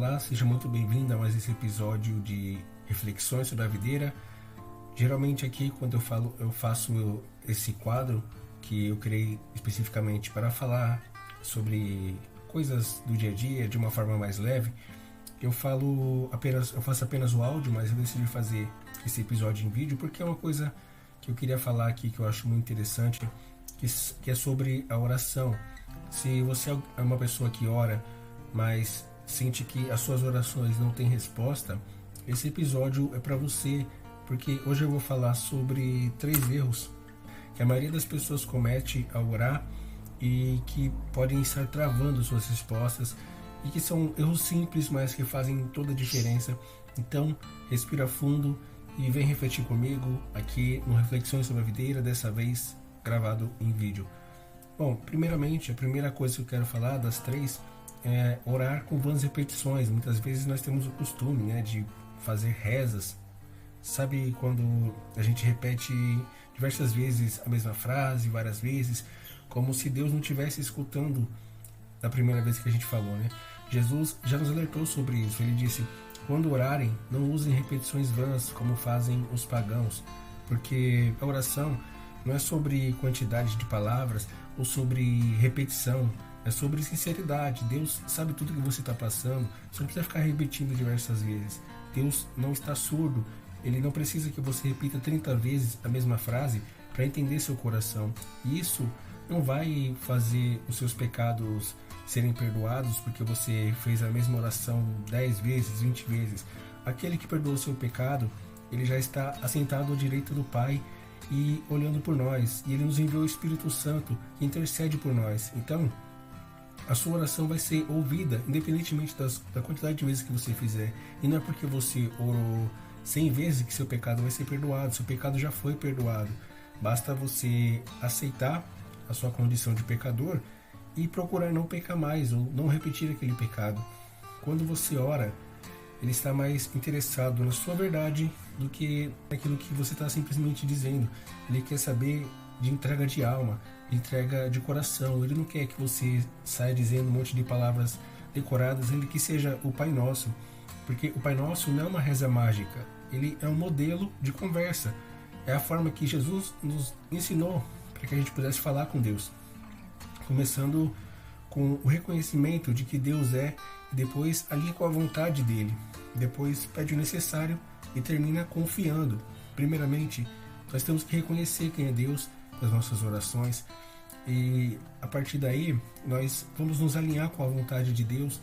Olá, seja muito bem-vindo a mais esse episódio de Reflexões sobre a Videira. Geralmente aqui, quando eu faço esse quadro que eu criei especificamente para falar sobre coisas do dia a dia de uma forma mais leve, eu faço apenas o áudio, mas eu decidi fazer esse episódio em vídeo porque é uma coisa que eu queria falar aqui que eu acho muito interessante, que é sobre a oração. Se você é uma pessoa que ora, mas sente que as suas orações não têm resposta, esse episódio é para você, porque hoje eu vou falar sobre 3 erros que a maioria das pessoas comete ao orar e que podem estar travando suas respostas, e que são erros simples, mas que fazem toda a diferença. Então, respira fundo e vem refletir comigo aqui no Reflexões sobre a Videira, dessa vez gravado em vídeo. Bom, primeiramente, a primeira coisa que eu quero falar das 3 é orar com vãs repetições. Muitas vezes nós temos o costume, de fazer rezas. Sabe quando a gente repete diversas vezes a mesma frase, várias vezes, como se Deus não estivesse escutando da primeira vez que a gente falou, Jesus já nos alertou sobre isso. Ele disse: quando orarem, não usem repetições vãs como fazem os pagãos, porque a oração não é sobre quantidade de palavras ou sobre repetição, é sobre sinceridade. Deus sabe tudo que você está passando, você não precisa ficar repetindo diversas vezes. Deus não está surdo, Ele não precisa que você repita 30 vezes a mesma frase para entender seu coração. E isso não vai fazer os seus pecados serem perdoados porque você fez a mesma oração 10 vezes, 20 vezes. Aquele que perdoa o seu pecado, ele já está assentado à direita do Pai e olhando por nós. E Ele nos enviou o Espírito Santo que intercede por nós. Então, a sua oração vai ser ouvida, independentemente da quantidade de vezes que você fizer. E não é porque você orou 100 vezes que seu pecado vai ser perdoado. Seu pecado já foi perdoado. Basta você aceitar a sua condição de pecador e procurar não pecar mais ou não repetir aquele pecado. Quando você ora, Ele está mais interessado na sua verdade do que naquilo que você está simplesmente dizendo. Ele quer saber de entrega de alma, de entrega de coração. Ele não quer que você saia dizendo um monte de palavras decoradas. Ele que seja o Pai Nosso, porque o Pai Nosso não é uma reza mágica, ele é um modelo de conversa. É a forma que Jesus nos ensinou para que a gente pudesse falar com Deus, começando com o reconhecimento de que Deus é, e depois alinha com a vontade dele, depois pede o necessário e termina confiando. Primeiramente, nós temos que reconhecer quem é Deus das nossas orações, e a partir daí nós vamos nos alinhar com a vontade de Deus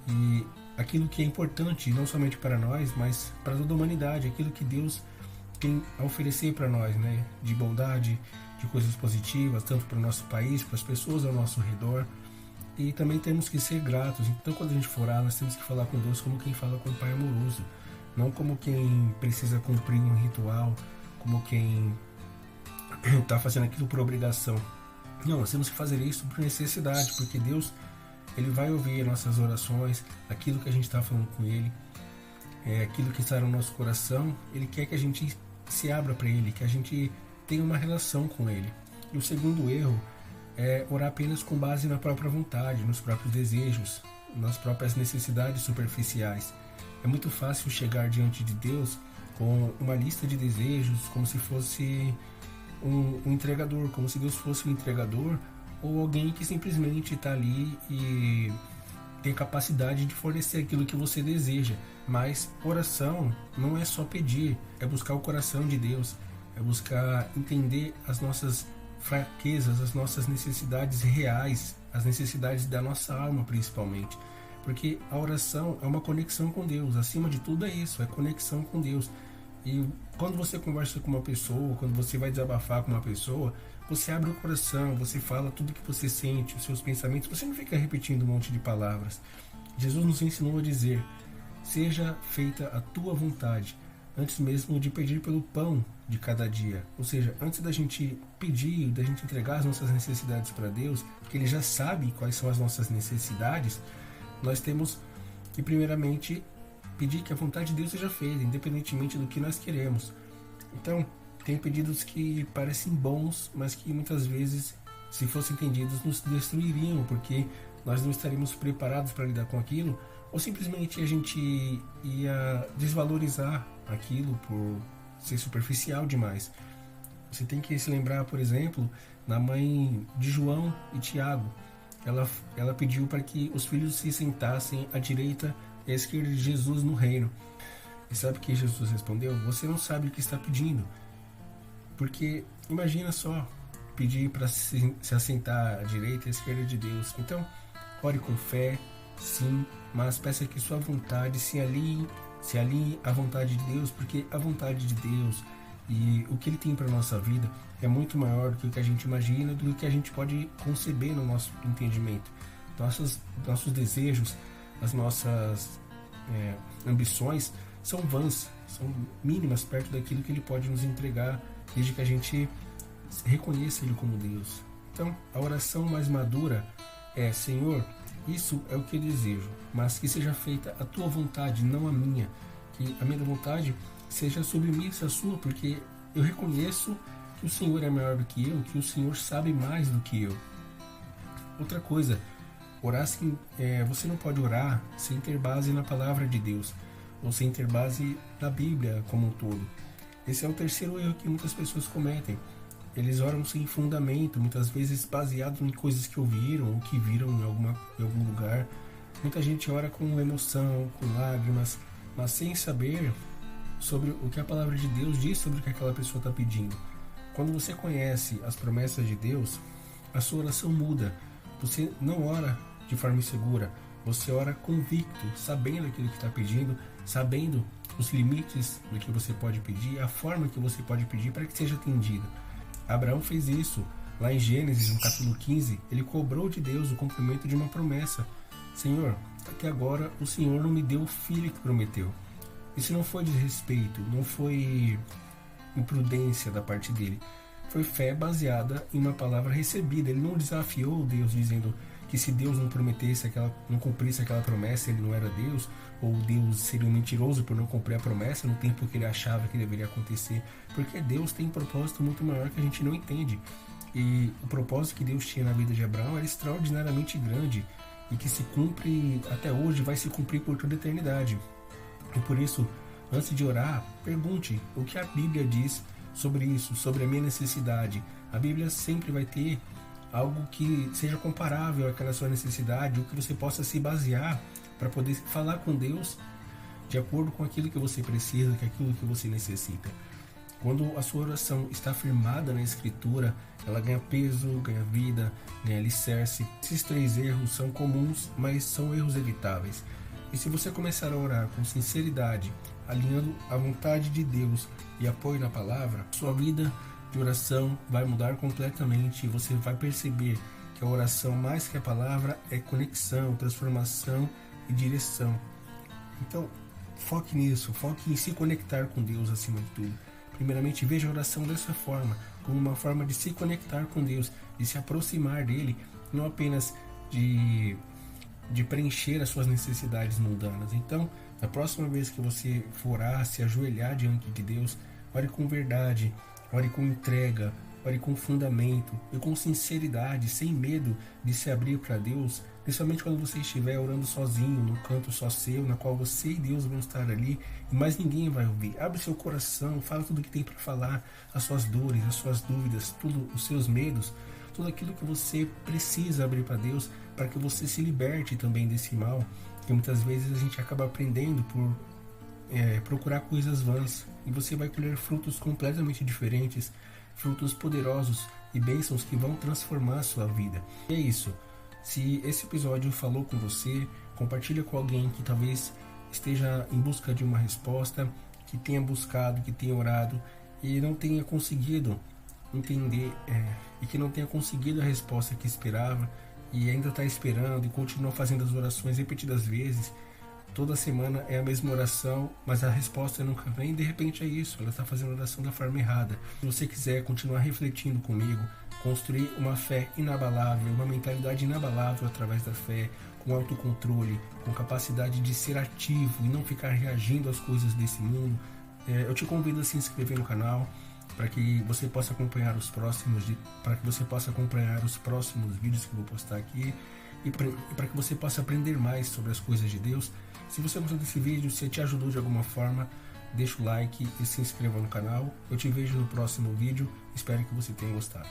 e aquilo que é importante não somente para nós, mas para toda a humanidade, aquilo que Deus tem a oferecer para nós, de bondade, de coisas positivas, tanto para o nosso país, para as pessoas ao nosso redor. E também temos que ser gratos. Então, quando a gente for orar, nós temos que falar com Deus como quem fala com o Pai amoroso, não como quem precisa cumprir um ritual, como quem está fazendo aquilo por obrigação. Não, nós temos que fazer isso por necessidade, porque Deus, Ele vai ouvir nossas orações, aquilo que a gente está falando com Ele, aquilo que está no nosso coração. Ele quer que a gente se abra para Ele, que a gente tenha uma relação com Ele. E o segundo erro é orar apenas com base na própria vontade, nos próprios desejos, nas próprias necessidades superficiais. É muito fácil chegar diante de Deus com uma lista de desejos, como se fosse um entregador, como se Deus fosse um entregador, ou alguém que simplesmente está ali e tem capacidade de fornecer aquilo que você deseja. Mas oração não é só pedir, é buscar o coração de Deus, é buscar entender as nossas fraquezas, as nossas necessidades reais, as necessidades da nossa alma principalmente. Porque a oração é uma conexão com Deus, acima de tudo é isso, é conexão com Deus. E quando você conversa com uma pessoa, quando você vai desabafar com uma pessoa, você abre o coração, você fala tudo que você sente, os seus pensamentos, você não fica repetindo um monte de palavras. Jesus nos ensinou a dizer: seja feita a tua vontade, antes mesmo de pedir pelo pão de cada dia. Ou seja, antes da gente pedir, da gente entregar as nossas necessidades para Deus, que Ele já sabe quais são as nossas necessidades, nós temos que primeiramente pedir que a vontade de Deus seja feita, independentemente do que nós queremos. Então, tem pedidos que parecem bons, mas que muitas vezes, se fossem entendidos, nos destruiriam, porque nós não estaríamos preparados para lidar com aquilo, ou simplesmente a gente ia desvalorizar aquilo por ser superficial demais. Você tem que se lembrar, por exemplo, na mãe de João e Tiago. Ela pediu para que os filhos se sentassem à direita e à esquerda de Jesus no reino. E sabe o que Jesus respondeu? Você não sabe o que está pedindo. Porque imagina só, pedir para se assentar à direita e à esquerda de Deus. Então, ore com fé, sim, mas peça que sua vontade se alinhe à vontade de Deus, porque a vontade de Deus e o que Ele tem para a nossa vida é muito maior do que o que a gente imagina, do que a gente pode conceber no nosso entendimento. Nossos desejos, as nossas ambições são vãs, são mínimas perto daquilo que Ele pode nos entregar, desde que a gente reconheça Ele como Deus. Então, a oração mais madura é: Senhor, isso é o que eu desejo, mas que seja feita a Tua vontade, não a minha. Que a minha vontade seja submissa à Sua, porque eu reconheço que o Senhor é maior do que eu, que o Senhor sabe mais do que eu. Outra coisa, orar você não pode orar sem ter base na palavra de Deus, ou sem ter base na Bíblia como um todo. Esse é o terceiro erro que muitas pessoas cometem. Eles oram sem fundamento, muitas vezes baseado em coisas que ouviram ou que viram em algum lugar. Muita gente ora com emoção, com lágrimas, mas sem saber sobre o que a palavra de Deus diz sobre o que aquela pessoa está pedindo. Quando você conhece as promessas de Deus, a sua oração muda. Você não ora de forma insegura, você ora convicto, sabendo aquilo que está pedindo, sabendo os limites do que você pode pedir, a forma que você pode pedir para que seja atendido. Abraão fez isso. Lá em Gênesis, no capítulo 15, ele cobrou de Deus o cumprimento de uma promessa. Senhor, até agora o Senhor não me deu o filho que prometeu. Isso não foi desrespeito, não foi imprudência da parte dele. Foi fé baseada em uma palavra recebida. Ele não desafiou Deus dizendo que se Deus não prometesse, não cumprisse aquela promessa, ele não era Deus, ou Deus seria um mentiroso por não cumprir a promessa no tempo que ele achava que deveria acontecer, porque Deus tem um propósito muito maior que a gente não entende. E o propósito que Deus tinha na vida de Abraão era extraordinariamente grande e que se cumpre até hoje, vai se cumprir por toda a eternidade. E por isso, antes de orar, pergunte o que a Bíblia diz sobre isso, sobre a minha necessidade. A Bíblia sempre vai ter algo que seja comparável àquela sua necessidade, o que você possa se basear para poder falar com Deus de acordo com aquilo que você precisa, com aquilo que você necessita. Quando a sua oração está firmada na Escritura, ela ganha peso, ganha vida, ganha alicerce. Esses 3 erros são comuns, mas são erros evitáveis. E se você começar a orar com sinceridade, alinhando a vontade de Deus e apoio na palavra, sua vida de oração vai mudar completamente e você vai perceber que a oração, mais que a palavra, é conexão, transformação e direção. Então, foque nisso, foque em se conectar com Deus acima de tudo. Primeiramente, veja a oração dessa forma, como uma forma de se conectar com Deus, de se aproximar dele, não apenas de preencher as suas necessidades mundanas. Então, na próxima vez que você for orar, se ajoelhar diante de Deus, ore com verdade, ore com entrega, ore com fundamento e com sinceridade, sem medo de se abrir para Deus, principalmente quando você estiver orando sozinho, num canto só seu, na qual você e Deus vão estar ali e mais ninguém vai ouvir. Abre seu coração, fala tudo o que tem para falar, as suas dores, as suas dúvidas, tudo, os seus medos, tudo aquilo que você precisa abrir para Deus, para que você se liberte também desse mal, que muitas vezes a gente acaba aprendendo por procurar coisas vãs, e você vai colher frutos completamente diferentes, frutos poderosos e bênçãos que vão transformar a sua vida. E é isso. Se esse episódio falou com você, compartilha com alguém que talvez esteja em busca de uma resposta, que tenha buscado, que tenha orado e não tenha conseguido entender, e que não tenha conseguido a resposta que esperava e ainda está esperando e continua fazendo as orações repetidas vezes. Toda semana é a mesma oração, mas a resposta nunca vem. De repente é isso, ela está fazendo a oração da forma errada. Se você quiser continuar refletindo comigo, construir uma fé inabalável, uma mentalidade inabalável através da fé, com autocontrole, com capacidade de ser ativo e não ficar reagindo às coisas desse mundo, eu te convido a se inscrever no canal para que você possa acompanhar os próximos vídeos que eu vou postar aqui. e para que você possa aprender mais sobre as coisas de Deus. Se você gostou desse vídeo, se te ajudou de alguma forma, deixa o like e se inscreva no canal. Eu te vejo no próximo vídeo, espero que você tenha gostado.